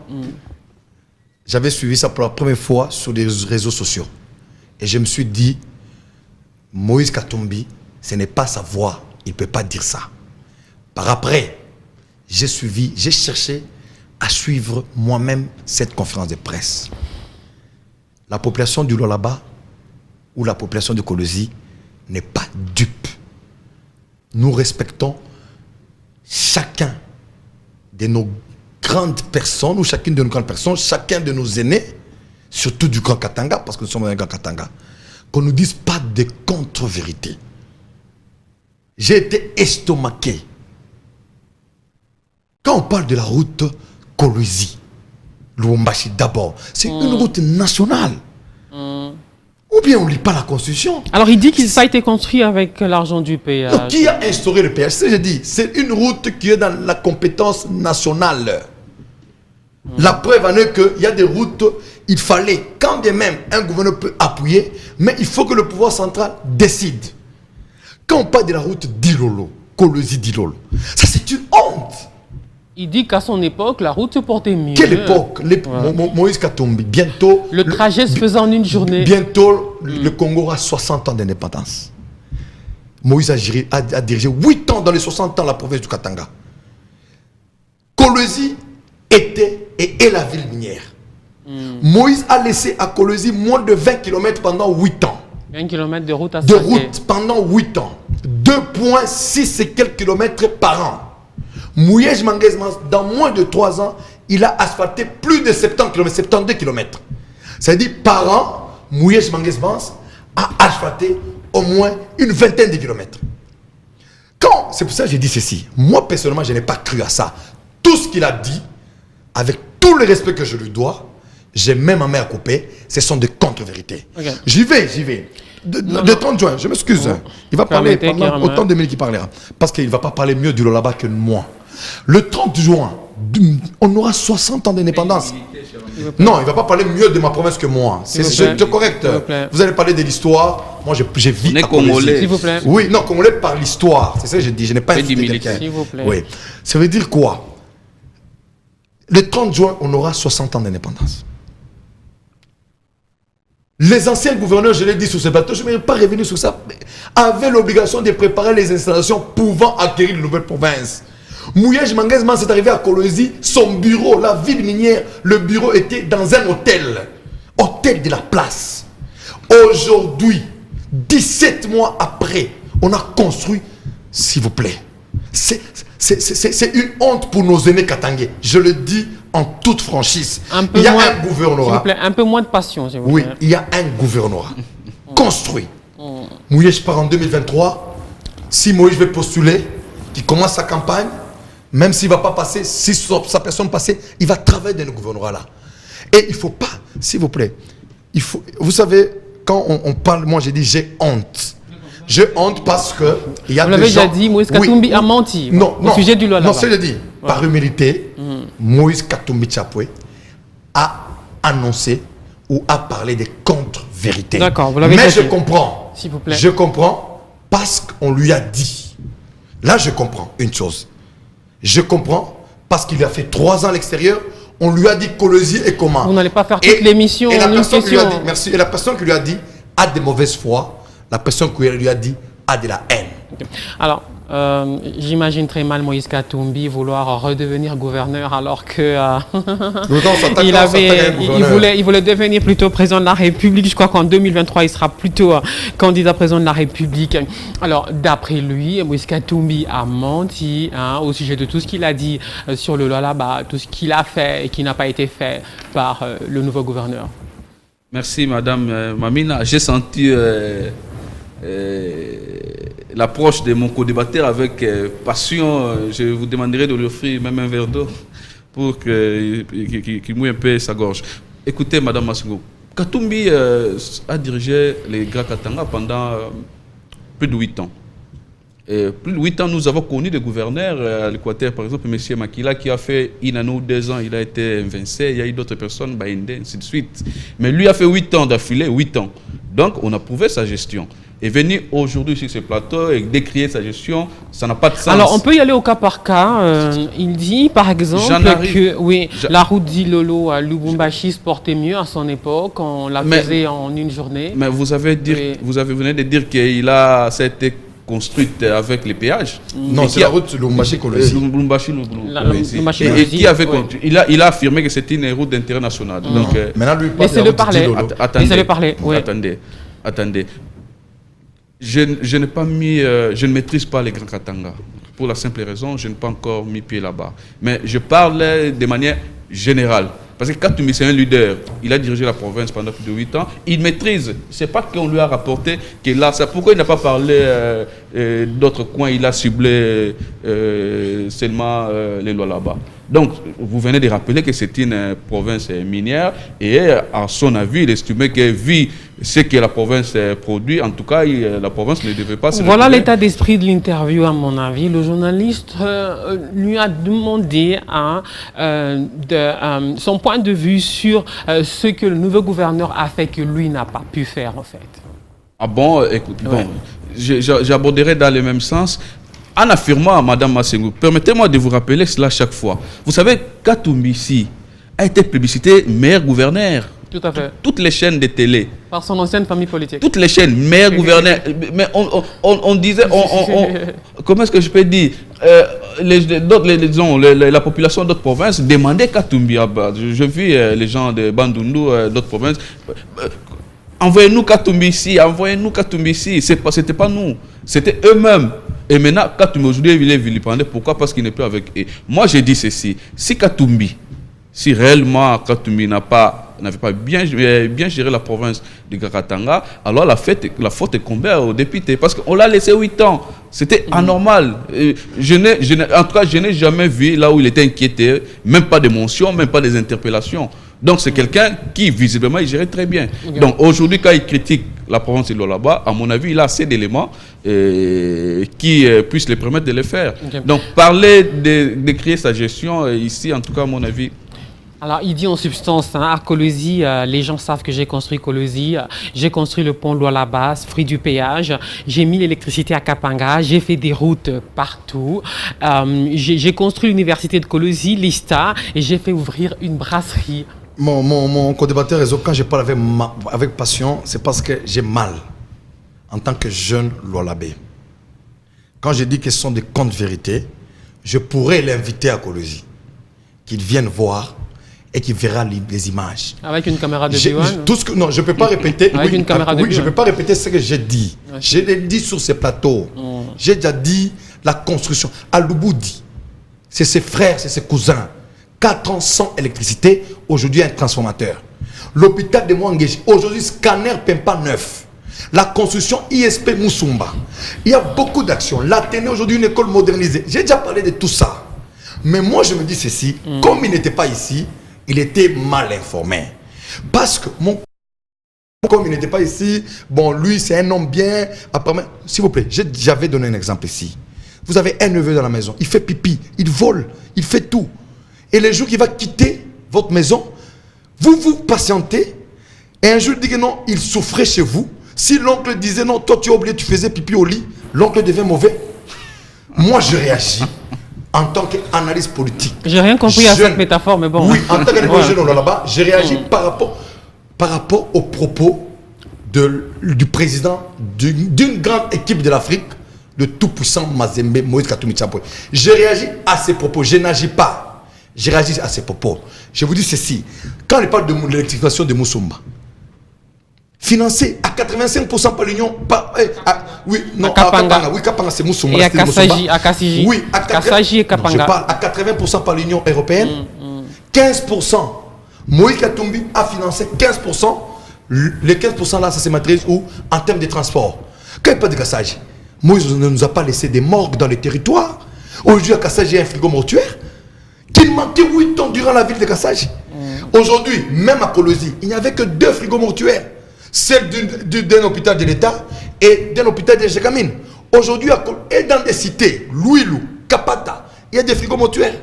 j'avais suivi ça pour la première fois sur les réseaux sociaux. Et je me suis dit, Moïse Katumbi, ce n'est pas sa voix. Il ne peut pas dire ça. Par après, j'ai cherché à suivre moi-même cette conférence de presse. La population du Lualaba ou la population de Kolwezi n'est pas dupe. Nous respectons chacun de nos grandes personnes ou chacune de nos grandes personnes, chacun de nos aînés, surtout du Grand Katanga, parce que nous sommes dans un Grand Katanga, qu'on ne nous dise pas de contre-vérité. J'ai été estomaqué. Quand on parle de la route Kolwezi, Lubumbashi d'abord, c'est une route nationale. Ou bien on ne lit pas la Constitution. Alors il dit que ça a été construit avec l'argent du péage. Donc, qui a instauré le péage? C'est ce que j'ai dit. C'est une route qui est dans la compétence nationale. La preuve en est qu'il y a des routes, il fallait, quand bien même un gouverneur peut appuyer, mais il faut que le pouvoir central décide. Quand on parle de la route Dilolo, Kolwezi-Dilolo, ça c'est une honte. Il dit qu'à son époque, la route se portait mieux. Quelle époque? Moïse Katumbi, bientôt... Le trajet se faisait en une journée. Bientôt, le Congo aura 60 ans d'indépendance. Moïse a dirigé 8 ans dans les 60 ans la province du Katanga. Kolwezi était et est la ville minière. Moïse a laissé à Kolwezi moins de 20 km pendant 8 ans. 20 km de route à de route pendant 8 ans. 2,6 et quelques kilomètres par an. Mouyej Manguez-Mans, dans moins de 3 ans, il a asphalté plus de 70 km, 72 km. C'est-à-dire par an, Mouyej Manguez-Mans a asphalté au moins une vingtaine de kilomètres. C'est pour ça que j'ai dit ceci. Moi, personnellement, je n'ai pas cru à ça. Tout ce qu'il a dit, avec tout le respect que je lui dois, j'ai même ma main à couper, ce sont des contre-vérités. Okay. J'y vais. De 30 juin, je m'excuse. Il va parler pendant autant de minutes qu'il parlera. Parce qu'il ne va pas parler mieux du Lualaba que moi. Le 30 juin, on aura 60 ans d'indépendance. Non, il ne va pas parler mieux de ma province que moi. C'est correct. Vous allez parler de l'histoire. Moi, j'ai vécu à Congolais. S'il vous plaît. Oui, non, Congolais par l'histoire. C'est ça que je dis. Je n'ai pas insulté quelqu'un. S'il vous plaît. Oui. Ça veut dire quoi? Le 30 juin, on aura 60 ans d'indépendance. Les anciens gouverneurs, je l'ai dit sur ce bateau, je ne vais pas revenir sur ça, avaient l'obligation de préparer les installations pouvant acquérir de nouvelles provinces. Mouyej Manguez-Mans s'est arrivé à Kolwezi, son bureau, la ville minière, le bureau était dans un hôtel. Hôtel de la place. Aujourd'hui, 17 mois après, on a construit, s'il vous plaît. C'est une honte pour nos aînés katangais. Je le dis en toute franchise. Il y a un gouvernorat. S'il vous plaît, un peu moins de passion, s'il vous plaît. Oui, il y a un gouvernorat construit. Mouyej part en 2023. Si Moïse veut postuler, qu'il commence sa campagne, même s'il ne va pas passer, si sa personne passée, il va travailler dans le gouvernorat là. Et il ne faut pas, s'il vous plaît, vous savez, quand on parle, moi j'ai dit j'ai honte. J'ai honte parce que il y a Vous des l'avez déjà gens... dit, Moïse Katumbi a menti Non, au sujet du Lualaba. Non, c'est dit. Par humilité, Moïse Katumbi Tchapoué a annoncé ou a parlé des contre-vérités. D'accord, vous l'avez Mais compris. je comprends. S'il vous plaît. Je comprends parce qu'on lui a dit. Là, je comprends une chose. Je comprends parce qu'il a fait 3 ans à l'extérieur. On lui a dit Kolosi et comment. Vous n'allez pas faire toute l'émission et la en une personne qui lui a question. dit, merci. Et la personne qui lui a dit a de mauvaise foi. La personne qui lui a dit a de la haine. Alors, j'imagine très mal Moïse Katumbi vouloir redevenir gouverneur alors que il voulait devenir plutôt président de la République. Je crois qu'en 2023, il sera plutôt candidat président de la République. Alors, d'après lui, Moïse Katumbi a menti au sujet de tout ce qu'il a dit sur le Lualaba, tout ce qu'il a fait et qui n'a pas été fait par le nouveau gouverneur. Merci, Madame Mamina. J'ai senti l'approche de mon co-débatteur avec passion. Je vous demanderai de lui offrir même un verre d'eau pour qu'il mouille un peu sa gorge. Écoutez, Madame Massingo, Katumbi a dirigé les Grands Katanga pendant plus de 8 ans. Et plus de 8 ans, nous avons connu des gouverneurs à l'Équateur, par exemple, M. Makila, qui a fait 1 an ou 2 ans, il a été invincé. Il y a eu d'autres personnes, Baïndé, ainsi de suite. Mais lui a fait 8 ans d'affilée, 8 ans. Donc, on a prouvé sa gestion. Et venir aujourd'hui sur ce plateau et décrier sa gestion, ça n'a pas de sens. Alors, on peut y aller au cas par cas. Il dit, par exemple, que oui, la route d'Ilolo à Lubumbashi se portait mieux à son époque. On la faisait en une journée. Mais vous avez venez de dire qu'il a été construite avec les péages. Non, c'est la route Lubumbashi-Kolosi. Et qui avait il a affirmé que c'était une route d'intérêt national. Donc, maintenant, lui, laissez-le parler. Laissez-le parler. Oui. Attendez. Je n'ai pas mis, je ne maîtrise pas les Grands Katanga. Pour la simple raison, je n'ai pas encore mis pied là-bas. Mais je parle de manière générale. Parce que Katumbi, c'est un leader. Il a dirigé la province pendant plus de 8 ans. Il maîtrise. Ce n'est pas qu'on lui a rapporté qu'il a ça. Pourquoi il n'a pas parlé d'autres coins? Il a ciblé seulement les Lualaba. Donc, vous venez de rappeler que c'est une province minière et à son avis, il estimait que vu ce que la province produit, en tout cas, la province ne devait pas se Voilà l'état d'esprit de l'interview, à mon avis. Le journaliste lui a demandé son point de vue sur ce que le nouveau gouverneur a fait que lui n'a pas pu faire, en fait. Ah bon, écoute, bon, j'aborderai dans le même sens. En affirmant à Mme Massengo, permettez-moi de vous rappeler cela chaque fois. Vous savez, Katumbi ici a été plébiscité meilleur gouverneur. Tout à fait. Toutes les chaînes de télé. Par son ancienne famille politique. Toutes les chaînes, meilleur gouverneur. Mais on disait, comment est-ce que je peux dire, la population d'autres provinces demandait Katumbi. Je vis les gens de Bandundu, d'autres provinces. Envoyez-nous Katumbi ici, envoyez-nous Katumbi ici. C'était pas nous, c'était eux-mêmes. Et maintenant, Katumbi aujourd'hui, il est vilipendé. Pourquoi? Parce qu'il n'est plus avec eux. Moi, j'ai dit ceci. Si réellement Katumbi n'avait pas bien géré la province de Katanga, alors la faute incombait aux députés. Parce qu'on l'a laissé 8 ans. C'était anormal. En tout cas, je n'ai jamais vu là où il était inquiété, même pas de mention, même pas des interpellations. Donc c'est quelqu'un qui, visiblement, il gérait très bien. Okay. Donc aujourd'hui, quand il critique la province de Lualaba, à mon avis, il a assez d'éléments qui puissent le permettre de le faire. Okay. Donc parler de créer sa gestion, ici, en tout cas, à mon avis... Alors, il dit en substance, à Kolosi, les gens savent que j'ai construit Kolosi, j'ai construit le pont Lualaba, fruit du péage, j'ai mis l'électricité à Kapanga, j'ai fait des routes partout, j'ai construit l'université de Kolosi, l'ISTA, et j'ai fait ouvrir une brasserie. Mon co-débatteur réseau, quand je parle avec passion, c'est parce que j'ai mal en tant que jeune Lualabé. Quand je dis que ce sont des contes vérités, je pourrais l'inviter à Kolosi, qu'il vienne voir et qu'il verra les images. Avec une caméra de Diwan? Non, je ne peux pas répéter. Avec une caméra de je ne peux pas répéter ce que j'ai dit. Ouais. Je l'ai dit sur ces plateaux. J'ai déjà dit la construction. À Luboudi, c'est ses frères, c'est ses cousins. 4 ans sans électricité, aujourd'hui un transformateur. L'hôpital de Mouangéji, aujourd'hui scanner Pempa 9. La construction ISP Moussumba. Il y a beaucoup d'actions. L'Athénée, aujourd'hui une école modernisée. J'ai déjà parlé de tout ça. Mais moi je me dis ceci, comme il n'était pas ici, il était mal informé. Parce que mon Comme il n'était pas ici, bon, lui, c'est un homme bien. Apparemment, s'il vous plaît, j'avais donné un exemple ici. Vous avez un neveu dans la maison, il fait pipi, il vole, il fait tout. Et le jour qu'il va quitter votre maison, vous patientez. Et un jour, il dit que non, il souffrait chez vous. Si l'oncle disait non, toi tu as oublié, tu faisais pipi au lit, l'oncle devient mauvais. Moi, je réagis en tant qu'analyste politique. J'ai rien compris à cette métaphore, mais bon. Oui, en tant qu'analyste politique là-bas, j'ai réagi par rapport aux propos du président d'une grande équipe de l'Afrique, le tout-puissant Mazembe, Moïse Katumbi Tchapoy. J'ai réagi à ses propos, je n'agis pas. J'ai réagi à ses propos. Je vous dis ceci, quand on parle de l'électrification de Moussumba, financé à 85% par l'Union, Kapanga c'est Moussumba. Et à Kassaji, oui, à Kassaji et Kapanga. Je parle à 80% par l'Union européenne, 15%. Moïse Katumbi a financé 15%. Les 15% là, ça se matérialise où? En termes de transport. Quand il parle de Kassaji, Moïse ne nous a pas laissé des morgues dans les territoires. Aujourd'hui, à Kassaji, il y a un frigo mortuaire qui manquait 8 ans durant la ville de Kassaji. Aujourd'hui, même à Kolosi, il n'y avait que 2 frigos mortuaires. Celle d'un hôpital de l'État et d'un hôpital de Jekamine. Aujourd'hui, et dans des cités, Louilou, Kapata, il y a des frigos mortuaires.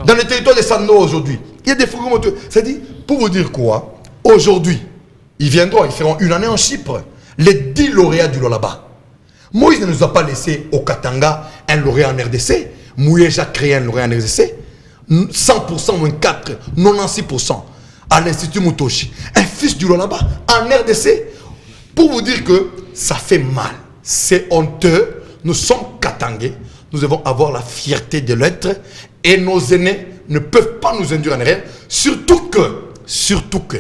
Dans le territoire de Sando aujourd'hui, il y a des frigos mortuaires. C'est-à-dire, pour vous dire quoi, aujourd'hui, ils viendront, ils feront une année en Chypre. Les 10 lauréats du Lolaba. Moïse ne nous a pas laissé au Katanga un lauréat en RDC. Mouyej a créé un lauréat en RDC. 100% moins 4, 96% à l'Institut Mutoshi. Un fils du Lolaba en RDC. Pour vous dire que ça fait mal. C'est honteux. Nous sommes Katangais. Nous devons avoir la fierté de l'être. Et nos aînés ne peuvent pas nous induire en erreur. Surtout que,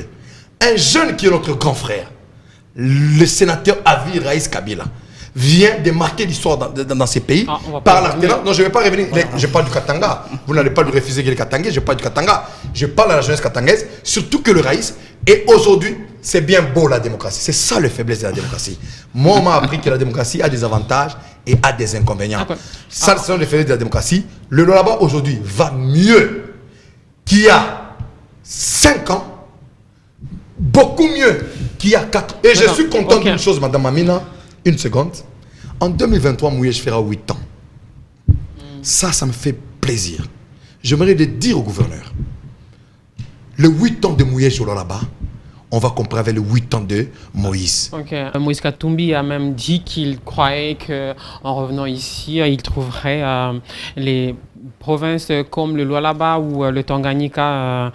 un jeune qui est notre grand frère, le sénateur Avi Raïs Kabila, vient de marquer l'histoire dans ces pays par l'alternance. Non, je ne vais pas revenir. Je parle du Katanga. Vous n'allez pas lui refuser qu'il est Katangais. Je parle du Katanga. Je parle à la jeunesse katangaise. Surtout que le Raïs. Et aujourd'hui, c'est bien beau la démocratie. C'est ça le faiblesse de la démocratie. Moi, on m'a appris que la démocratie a des avantages et a des inconvénients. Ça, c'est le faiblesse de la démocratie. Le Lolaba aujourd'hui va mieux qu'il y a 5 ans. Beaucoup mieux qu'il y a 4 ans. Et je suis content d'une chose, Madame Amina. Une seconde. En 2023, Mouyej fera 8 ans. Ça me fait plaisir. J'aimerais le dire au gouverneur. Le 8 ans de Mouyej au là-bas, on va comparer avec le 8 ans de Moïse. Moïse Katumbi a même dit qu'il croyait qu'en revenant ici, il trouverait les provinces comme le Lualaba ou le Tanganyika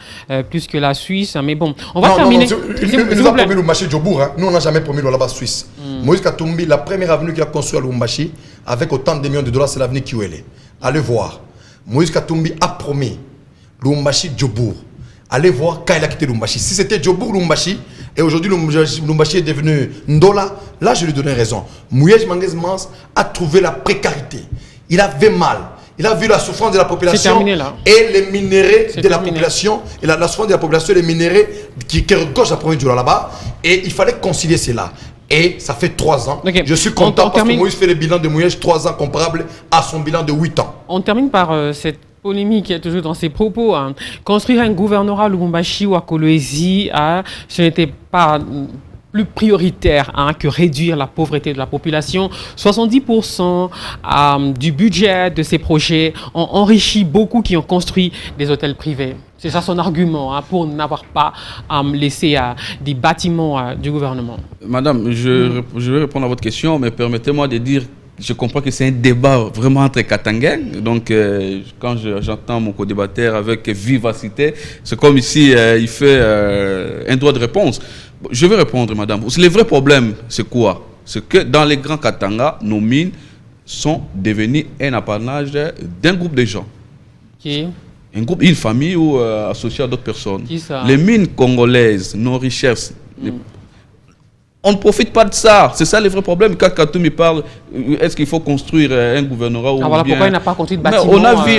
plus que la Suisse. Mais bon, on va terminer. Il nous a promis Lumbashi Djobour. Nous, on n'a jamais promis le Lualaba Suisse. Moïse Katumbi, la première avenue qu'il a construite à Lumbashi, avec autant de millions de dollars, c'est l'avenue Kiwele. Allez voir. Moïse Katumbi a promis Lumbashi Djobour. Allez voir quand il a quitté Lumbashi. Si c'était Djobour Lumbashi, et aujourd'hui Lumbashi est devenu Ndola, là je lui donnais raison. Mouyej Manguez Mans a trouvé la précarité. Il avait mal. Il a vu la souffrance de la population terminé, là. Et les minéraux de la population, et la souffrance de la population, les minéraux qui regorgent la province du là-bas. Et il fallait concilier cela. Et ça fait 3 ans. Je suis content parce que Moïse fait le bilan de Mouyej 3 ans comparable à son bilan de 8 ans. On termine par cette polémique qui est toujours dans ses propos. Construire un gouvernorat à Lubumbashi ou à Kolwezi, ce n'était pas plus prioritaire que réduire la pauvreté de la population. 70% du budget de ces projets ont enrichi beaucoup qui ont construit des hôtels privés. C'est ça son argument pour n'avoir pas laissé des bâtiments du gouvernement. Madame, je vais répondre à votre question, mais permettez-moi de dire, je comprends que c'est un débat vraiment entre Katangais. Donc, quand j'entends mon co-débatteur avec vivacité, c'est comme ici, il fait un droit de réponse. Je vais répondre, madame. Le vrai problème, c'est quoi? C'est que dans les grands Katanga, nos mines sont devenues un apanage d'un groupe de gens. Qui? Un groupe, une famille ou associé à d'autres personnes. Qui ça? Les mines congolaises, nos richesses. On ne profite pas de ça. C'est ça le vrai problème. Quand Katumbi parle, est-ce qu'il faut construire un gouvernorat ou voilà bien... pourquoi il n'a pas construit de bâtiment.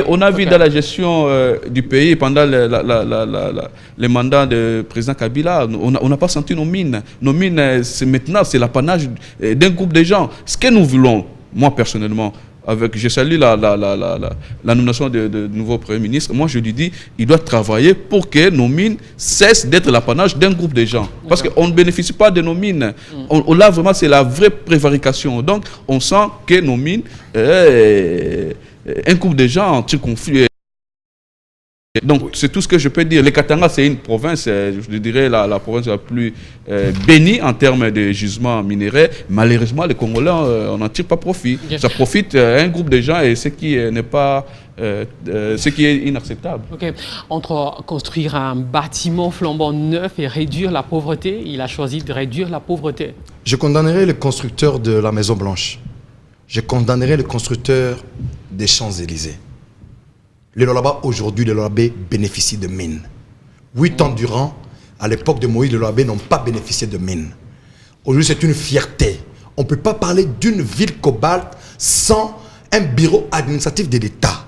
On a vu dans la gestion du pays, pendant les mandats de président Kabila, on n'a pas senti nos mines. Nos mines, maintenant, c'est l'apanage d'un groupe de gens. Ce que nous voulons, moi personnellement, je salue la nomination de nouveau Premier ministre. Moi, je lui dis, il doit travailler pour que nos mines cessent d'être l'apanage d'un groupe de gens. Parce qu'on ne bénéficie pas de nos mines. Là, vraiment, c'est la vraie prévarication. Donc, on sent que nos mines, un groupe de gens en conflit. Donc, c'est tout ce que je peux dire. Le Katanga, c'est une province, je dirais, la province la plus bénie en termes de gisements minéraux. Malheureusement, les Congolais, on n'en tire pas profit. Ça profite à un groupe de gens et ce qui n'est pas... ce qui est inacceptable. Okay. Entre construire un bâtiment flambant neuf et réduire la pauvreté, il a choisi de réduire la pauvreté. Je condamnerai le constructeur de la Maison Blanche. Je condamnerai le constructeur des Champs-Élysées. Les Lualaba, aujourd'hui, les Lualaba bénéficient de mines. 8 ans durant, à l'époque de Moïse, les Lualaba n'ont pas bénéficié de mines. Aujourd'hui, c'est une fierté. On ne peut pas parler d'une ville cobalt sans un bureau administratif de l'État.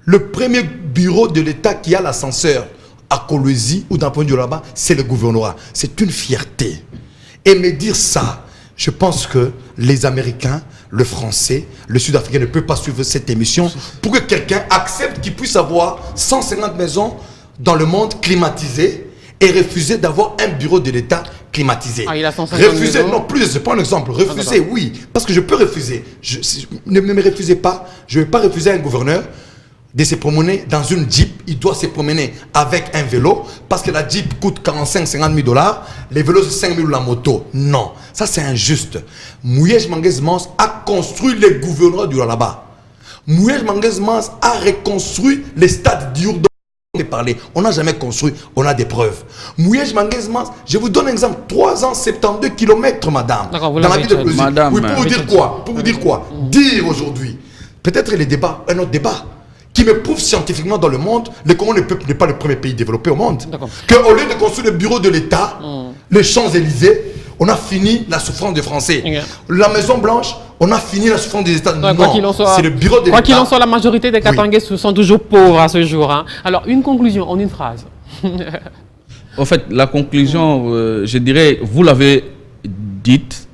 Le premier bureau de l'État qui a l'ascenseur à Kolwezi ou dans le point de là-bas, c'est le gouvernorat. C'est une fierté. Et me dire ça, je pense que les Américains, le Français, le Sud-Africain ne peuvent pas suivre cette émission pour que quelqu'un accepte qu'il puisse avoir 150 maisons dans le monde climatisées et refuser d'avoir un bureau de l'État climatisé. Ah, il a 150 refuser, non plus, c'est pas un exemple. Refuser, oui, parce que je peux refuser. Ne me refusez pas, je ne vais pas refuser à un gouverneur de se promener dans une Jeep. Il doit se promener avec un vélo parce que la Jeep coûte 45-50 000 $. Les vélos, c'est 5 000 la moto. Non, ça c'est injuste. Mouyej Manguez Mans a construit les gouvernements du là-bas. Mouyej Manguez Mans a reconstruit les stades d'Yourdo. On n'a jamais construit, on a des preuves. Mouyej Manguez Mans, je vous donne un exemple. 3 ans, 72 km, madame. Dans la ville de Bleuzy. Oui, pour vous dire quoi? Pour vous dire quoi? Dire aujourd'hui, peut-être les débats, un autre débat, qui me prouve scientifiquement dans le monde, le Congo n'est pas le premier pays développé au monde. Qu'au lieu de construire le bureau de l'État, les Champs-Élysées, on a fini la souffrance des Français. La Maison Blanche, on a fini la souffrance des États. Non, c'est le bureau de l'État. Quoi qu'il en soit, la majorité des Katangais sont toujours pauvres à ce jour. Hein. Alors, une conclusion en une phrase. En fait, la conclusion, je dirais, vous l'avez dite,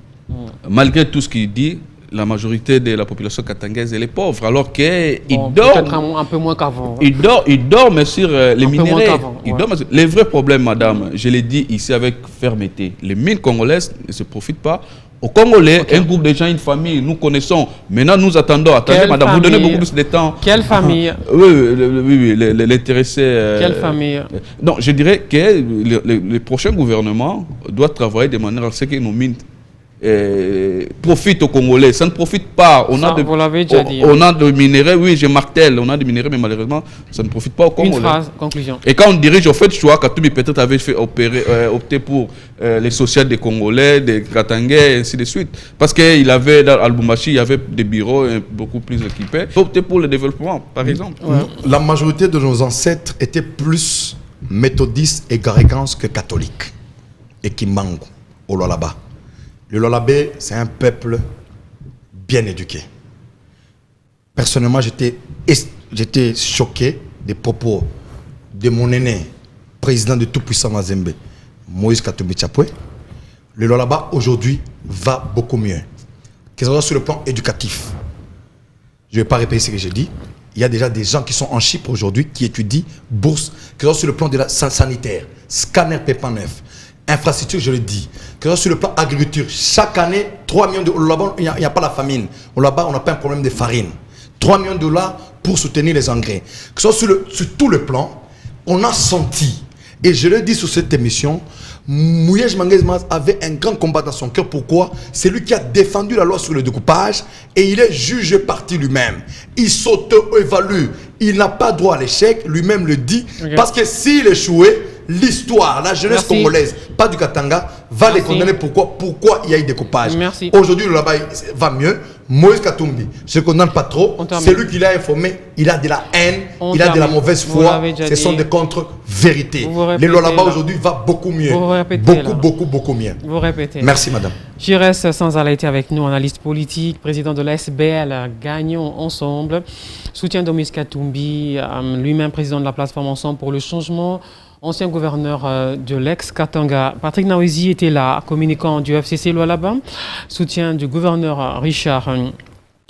malgré tout ce qu'il dit, la majorité de la population katangaise, elle est pauvre, alors qu'il dort... Peut-être un peu moins qu'avant. Il dort, mais sur les minéraux. Les vrais problèmes, madame, je l'ai dit ici avec fermeté, les mines congolaises ne se profitent pas aux Congolais, un groupe de gens, une famille, nous connaissons. Maintenant, nous attendons. Attendez, madame, vous donnez beaucoup plus de temps. Quelle famille? Oui, l'intéressé... Quelle famille? Non, je dirais que le prochain gouvernement doit travailler de manière à ce que nos mines profite aux Congolais. Ça ne profite pas. Vous l'avez déjà dit. On a de minéraux, oui, je martèle, on a de minéraux, mais malheureusement, ça ne profite pas aux Congolais. Une phrase, conclusion. Et quand on dirige, au fait, choix, Katumbi peut-être avait fait opter pour les social des Congolais, des Katangais, et ainsi de suite. Parce qu'il avait, dans Alboumachi, il y avait des bureaux beaucoup plus équipés. Opter pour le développement, par exemple. La majorité de nos ancêtres étaient plus méthodistes et garigans que catholiques. Et Kimbangu, au Lualaba. Le Lualaba, c'est un peuple bien éduqué. Personnellement, j'étais choqué des propos de mon aîné, président de Tout-Puissant Mazembe, Moïse Katumbi Tchapoué. Le Lualaba, aujourd'hui, va beaucoup mieux. Que ce soit sur le plan éducatif. Je ne vais pas répéter ce que j'ai dit. Il y a déjà des gens qui sont en Chypre aujourd'hui qui étudient bourse, que ce soit sur le plan de la sanitaire, scanner Pépin 9. Infrastructure, je le dis. Que ce soit sur le plan agriculture, chaque année, 3 millions de dollars, il n'y a pas la famine. Là-bas, on n'a pas un problème de farine. 3 millions de dollars pour soutenir les engrais. Que ce soit sur tout le plan, on a senti, et je le dis sur cette émission, Mouyej Manguez Maz avait un grand combat dans son cœur. Pourquoi? C'est lui qui a défendu la loi sur le découpage et il est juge parti lui-même. Il s'auto-évalue. Il n'a pas droit à l'échec, lui-même le dit, parce que s'il échouait, l'histoire, la jeunesse congolaise, pas du Katanga, va les condamner. Pourquoi il y a eu découpage. Aujourd'hui, là-bas, va mieux. Moïse Katumbi, je ne condamne pas trop. C'est lui qui l'a informé. Il a de la haine, il a de la mauvaise foi. Ce sont des contre-vérités. Les là-bas aujourd'hui va beaucoup mieux. Beaucoup mieux. Vous répétez. Merci, madame. Jires Sanzala était avec nous, analyste politique, président de l'SBL, Gagnons Ensemble. Soutien de Moïse Katumbi, lui-même président de la plateforme Ensemble pour le changement. Ancien gouverneur de l'ex-Katanga. Patrick Naouézi était là, communicant du FCC Lualaba. Soutien du gouverneur Richard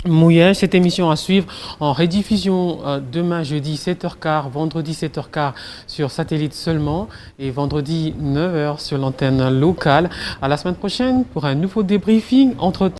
Mouyel, cette émission à suivre en rediffusion demain jeudi 7h15, vendredi 7h15 sur satellite seulement et vendredi 9h sur l'antenne locale. À la semaine prochaine pour un nouveau débriefing. Entre